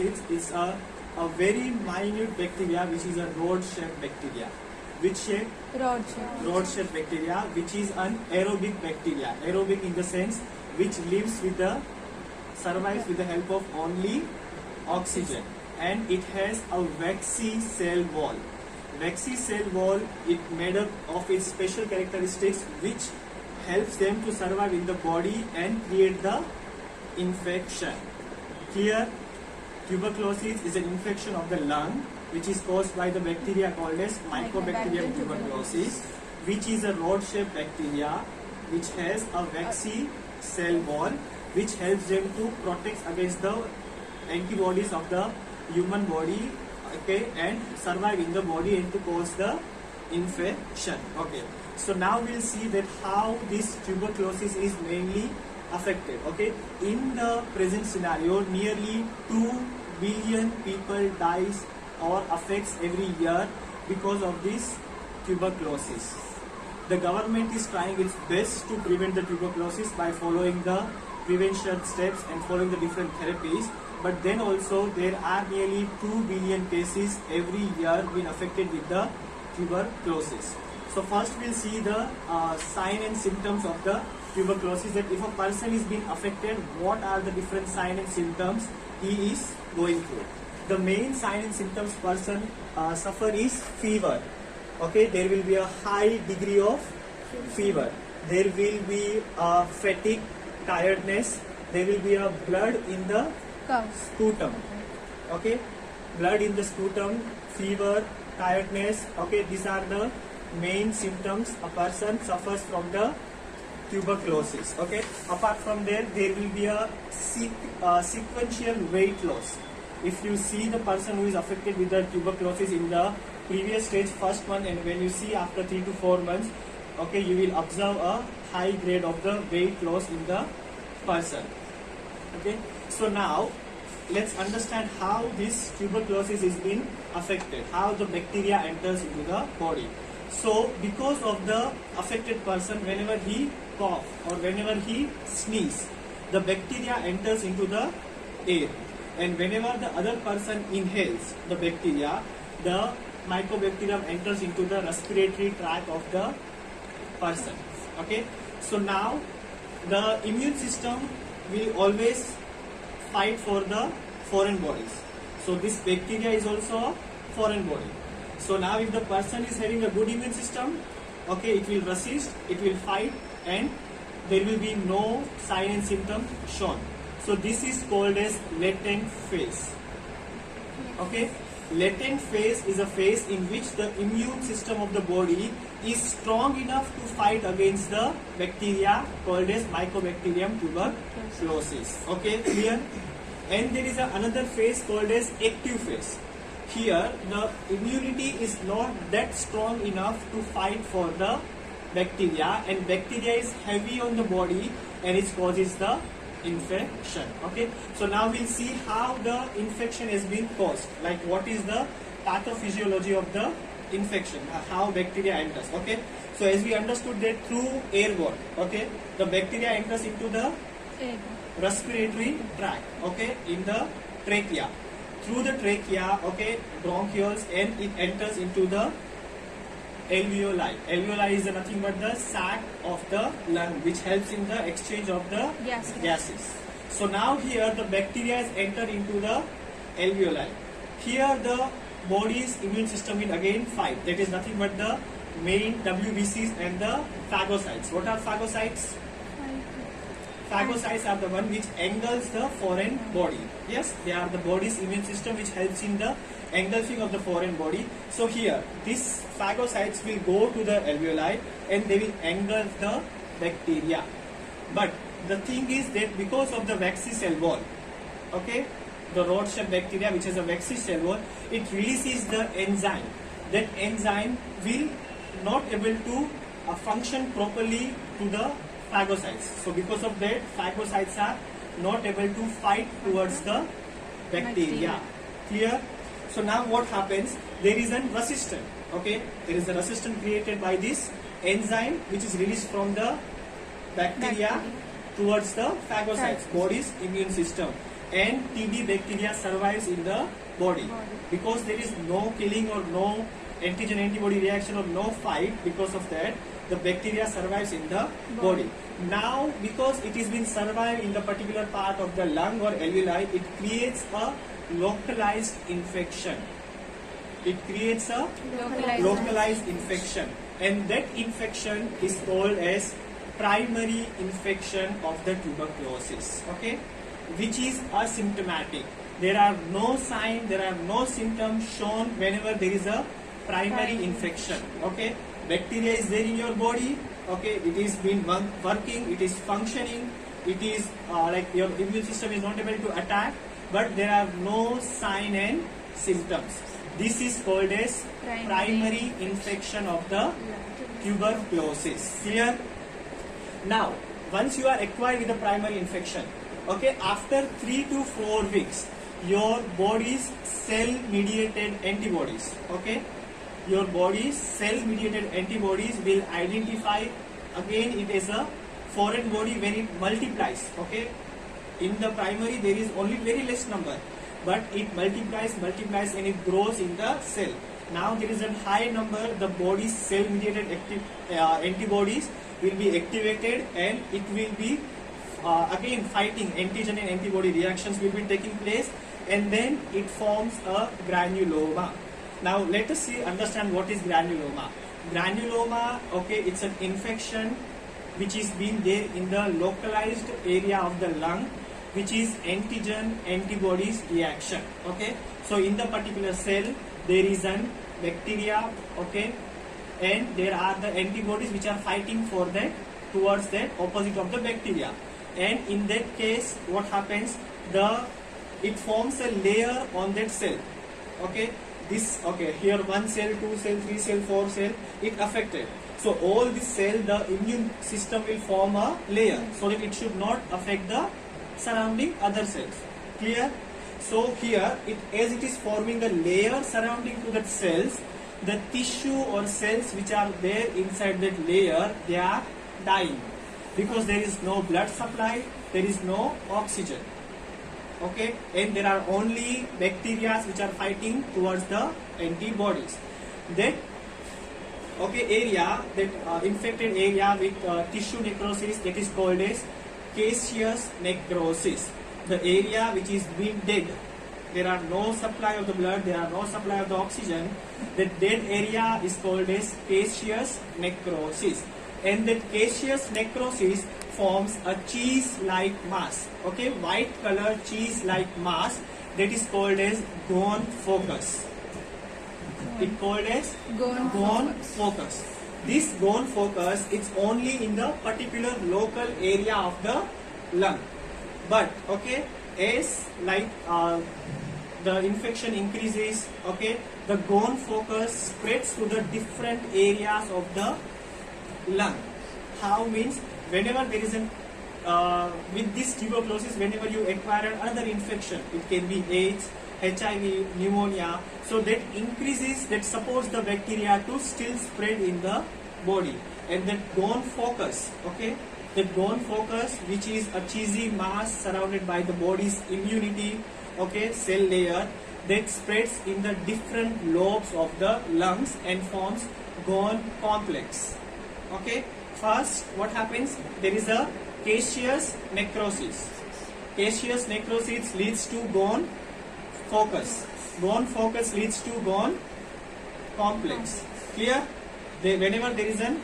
tuberculosis is a very minute bacteria which is a rod-shaped bacteria. Which shape? Rod shape. Rod-shaped bacteria, which is an aerobic bacteria. Aerobic in the sense which survives with the help of only oxygen, and it has a waxy cell wall. Waxy cell wall, it made up of its special characteristics which helps them to survive in the body and create the infection. Here, tuberculosis is an infection of the lung which is caused by the bacteria called as Mycobacterium tuberculosis, which is a rod-shaped bacteria which has a waxy cell wall which helps them to protect against the antibodies of the human body, okay, and survive in the body and to cause the infection. Okay, so now we'll see that how this tuberculosis is mainly affected. Okay, in the present scenario, nearly 2 billion people dies or affects every year because of this tuberculosis. The government is trying its best to prevent the tuberculosis by following the prevention steps and following the different therapies, but then also there are nearly 2 billion cases every year being affected with the tuberculosis. So first we'll see the sign and symptoms of the tuberculosis, that if a person is being affected, what are the different sign and symptoms he is going through. The main sign and symptoms person suffer is fever. Okay, there will be a high degree of fever. There will be fatigue, tiredness. There will be a blood in the sputum. Okay, blood in the sputum, fever, tiredness. Okay, these are the main symptoms a person suffers from the tuberculosis. Okay, apart from there will be a sequential weight loss. If you see the person who is affected with the tuberculosis in the previous stage, first one, and when you see after 3 to 4 months, okay, you will observe a high grade of the weight loss in the person. Okay, so now let's understand how this tuberculosis is being affected, how the bacteria enters into the body. So because of the affected person, whenever he cough or whenever he sneeze, the bacteria enters into the air, and whenever the other person inhales the bacteria, the Mycobacterium enters into the respiratory tract of the person. Okay, so now the immune system will always fight for the foreign bodies. So this bacteria is also a foreign body. So now if the person is having a good immune system, okay, it will resist, it will fight, and there will be no sign and symptom shown. So this is called as latent phase. Okay, latent phase is a phase in which the immune system of the body is strong enough to fight against the bacteria called as Mycobacterium tuberculosis. Okay, clear? And there is another phase called as active phase. Here the immunity is not that strong enough to fight for the bacteria, and bacteria is heavy on the body and it causes the infection. Okay, so now we'll see how the infection has been caused, like what is the pathophysiology of the infection, how bacteria enters. Okay, so as we understood that through airborne, okay, the bacteria enters into the respiratory tract, okay, in the trachea, through the trachea, okay, bronchioles, and it enters into the alveoli. Alveoli is nothing but the sac of the lung which helps in the exchange of the gases. So now here the bacteria has entered into the alveoli. Here the body's immune system will again fight. That is nothing but the main WBCs and the phagocytes. What are phagocytes? Phagocytes are the one which engulfs the foreign body. Yes, they are the body's immune system which helps in the engulfing of the foreign body. So here, these phagocytes will go to the alveoli and they will engulf the bacteria. But the thing is that because of the waxy cell wall, okay, the rod-shaped bacteria which has a waxy cell wall, it releases the enzyme. That enzyme will not able to function properly to the phagocytes. So because of that, phagocytes are not able to fight towards the bacteria. Clear? So now what happens? There is a resistance. Okay, there is a resistance created by this enzyme which is released from the bacteria towards the phagocytes, body's immune system. and TB bacteria survives in the body because there is no killing or no antigen antibody reaction or no fight. Because of that, the bacteria survives in the body. Now, because it is been survived in the particular part of the lung or alveoli, it creates a localized infection. It creates a localized infection, and that infection is called as primary infection of the tuberculosis, okay, which is asymptomatic. There are no signs, there are no symptoms shown whenever there is a primary infection, okay. Bacteria is there in your body, okay, it is been working, it is functioning, it is like your immune system is not able to attack, but there are no sign and symptoms. This is called as primary infection of the tuberculosis. Clear? Now, once you are acquired with the primary infection, okay, after 3 to 4 weeks, your body's cell-mediated antibodies, okay, your body's cell-mediated antibodies will identify again it is a foreign body when it multiplies, okay. In the primary there is only very less number, but it multiplies and it grows in the cell. Now there is a high number, the body's cell-mediated antibodies will be activated, and it will be again fighting antigen and antibody reactions will be taking place, and then it forms a granuloma. Now let us understand what is granuloma. Granuloma, okay, it's an infection which is being there in the localized area of the lung, which is antigen antibodies reaction, okay. So in the particular cell there is an bacteria, okay, and there are the antibodies which are fighting for that towards that opposite of the bacteria, and in that case what happens, it forms a layer on that cell, okay. This, okay, here 1 cell, 2 cell, 3 cell, 4 cell, it affected. So all this cell, the immune system will form a layer so that it should not affect the surrounding other cells. Clear? So here, as it is forming a layer surrounding to that cells, the tissue or cells which are there inside that layer, they are dying because there is no blood supply, there is no oxygen, okay, and there are only bacteria which are fighting towards the antibodies. That, okay, area, that infected area with tissue necrosis, that is called as caseous necrosis. The area which is being dead, there are no supply of the blood, there are no supply of the oxygen, that dead area is called as caseous necrosis, and that caseous necrosis forms a cheese-like mass, okay, white color cheese-like mass, that is called as gone focus. It called as gone focus. This gone focus is only in the particular local area of the lung, but okay, as like the infection increases, okay, the gone focus spreads to the different areas of the lung. How means, whenever there is an with this tuberculosis, whenever you acquire another infection, it can be AIDS, HIV, pneumonia, so that increases, that supports the bacteria to still spread in the body, and that gone focus, okay, that gone focus, which is a cheesy mass surrounded by the body's immunity, okay, cell layer, that spreads in the different lobes of the lungs and forms gone complex, okay. First, what happens? There is a caseous necrosis. Caseous necrosis leads to gone focus. Gone focus leads to gone complex. Clear? Whenever there is an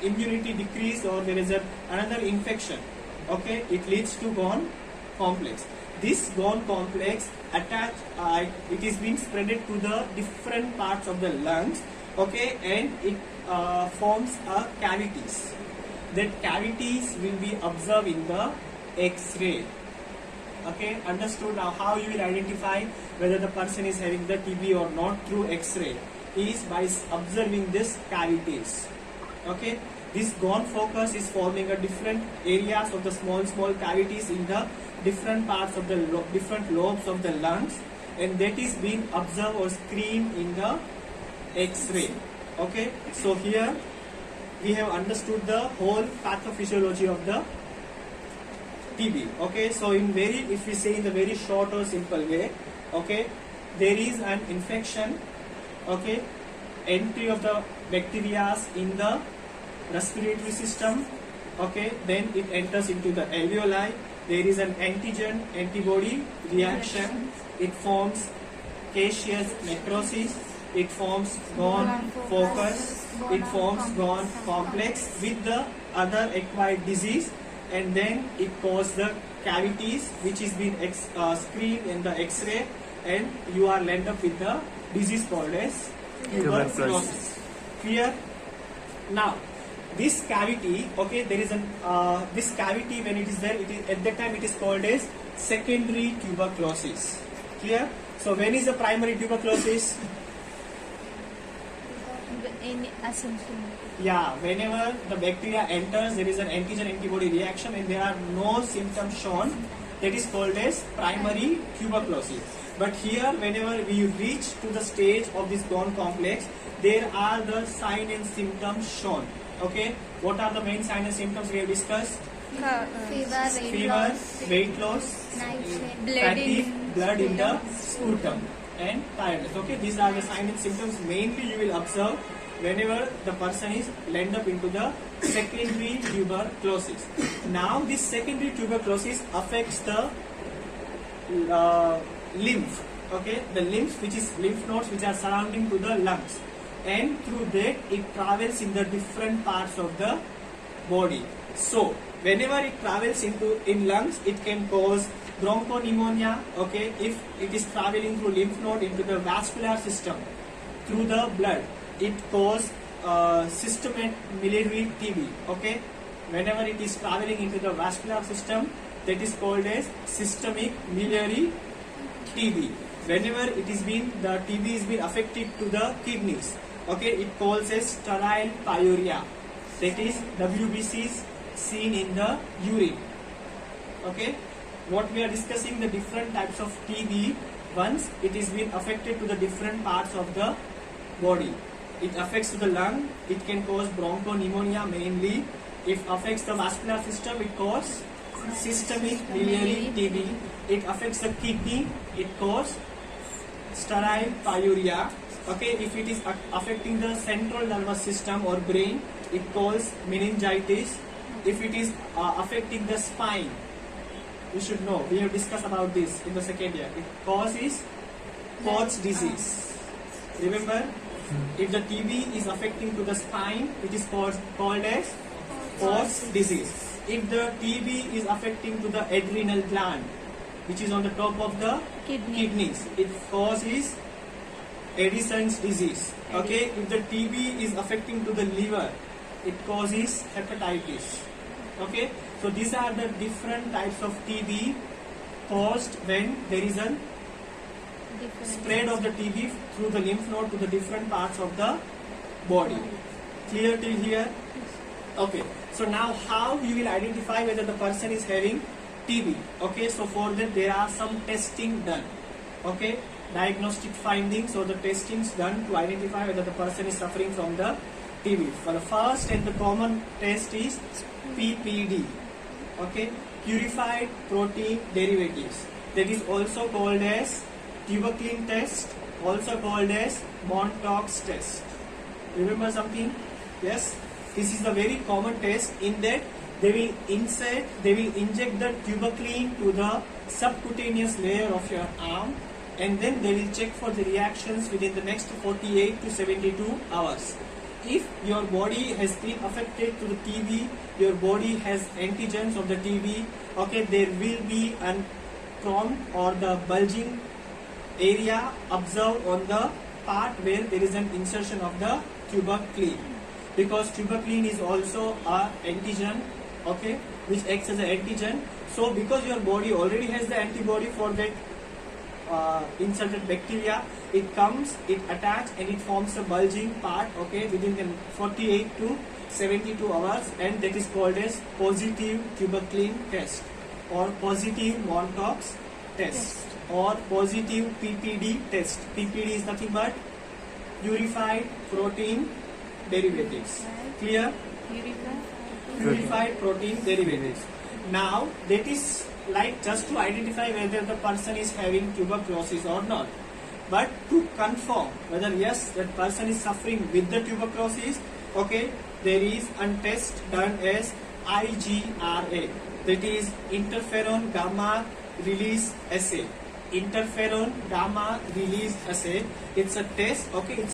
immunity decrease or there is another infection, okay, it leads to gone complex. This gone complex it is being spreaded to the different parts of the lungs, okay, and it forms a cavities. That cavities will be observed in the X-ray. Okay, understood? Now how you will identify whether the person is having the TB or not through X-ray is by observing this cavities. Okay, this gone focus is forming a different areas of the small cavities in the different parts of the different lobes of the lungs, and that is being observed or screened in the X-ray. Okay, so here we have understood the whole pathophysiology of the TB. Okay, so if we say in the very short or simple way, okay, there is an infection, okay, entry of the bacteria in the respiratory system, okay, then it enters into the alveoli. There is an antigen antibody reaction. It forms caseous necrosis. It forms gone focus. It forms gone complex with the other acquired disease, and then it causes the cavities which is being screened in the X-ray, and you are end up with the disease called as tuberculosis. Clear? Now, this cavity, okay, there is an this cavity when it is there, it is at that time it is called as secondary tuberculosis. Clear? So when is the primary tuberculosis? In asymptomatic. Yeah, whenever the bacteria enters, there is an antigen antibody reaction and there are no symptoms shown. That is called as primary tuberculosis. But here, whenever we reach to the stage of this gone complex, there are the signs and symptoms shown. Okay, what are the main signs and symptoms we have discussed? Fever, weight loss, fatigue, blood in the sputum, and tiredness. Okay, these are the signs and symptoms mainly you will observe whenever the person is end up into the secondary tuberculosis. Now, this secondary tuberculosis affects the lymph. Okay, the lymph, which is lymph nodes which are surrounding to the lungs, and through that it travels in the different parts of the body. So whenever it travels in lungs, it can cause bronchopneumonia. Okay, if it is traveling through lymph node into the vascular system through the blood, it causes systemic miliary TB. Okay, whenever it is traveling into the vascular system, that is called as systemic miliary TB. Whenever it is the TB is being affected to the kidneys, okay, it calls as sterile pyuria. That is WBCs seen in the urine. Okay, what we are discussing, the different types of TB. Once it is being affected to the different parts of the body, it affects to the lung, it can cause bronchopneumonia mainly. If affects the vascular system, it causes systemic biliary TB. It affects the kidney, it causes sterile pyuria. Okay, if it is affecting the central nervous system or brain, it causes meningitis. If it is affecting the spine, you should know, we have discussed about this in the second year, it causes Koch's disease. Remember, if the TB is affecting to the spine, it is called as Koch's disease. If the TB is affecting to the adrenal gland, which is on the top of the kidneys, it causes Addison's disease. Okay, if the TB is affecting to the liver, it causes hepatitis. Okay, so these are the different types of TB caused when there is a spread of the TB through the lymph node to the different parts of the body. Clear till here? Okay, so now how you will identify whether the person is having TB? Okay, so for that there are some testing done. Okay, diagnostic findings or the testings done to identify whether the person is suffering from the TB. For the first and the common test is PPD. Okay, purified protein derivatives. That is also called as tuberculin test, also called as Montauk's test. Remember something? Yes, this is a very common test. In that they will inject the tuberculin to the subcutaneous layer of your arm, and then they will check for the reactions within the next 48 to 72 hours. If your body has been affected to the TB, your body has antigens of the TB, okay, there will be an prompt or the bulging area observed on the part where there is an insertion of the tuberculin, because tuberculin is also an antigen, okay, which acts as an antigen. So because your body already has the antibody for that inserted bacteria, it comes, it attacks, and it forms a bulging part, okay, within the 48 to 72 hours, and that is called as positive tuberculin test or positive Montauk's test or positive PPD test. PPD is nothing but purified protein derivatives. Clear? Purified protein derivatives. Now that is like just to identify whether the person is having tuberculosis or not. But to confirm whether yes that person is suffering with the tuberculosis, okay, there is a test done as IGRA, that is interferon gamma release assay. Interferon gamma release assay. It's a test. Okay, it's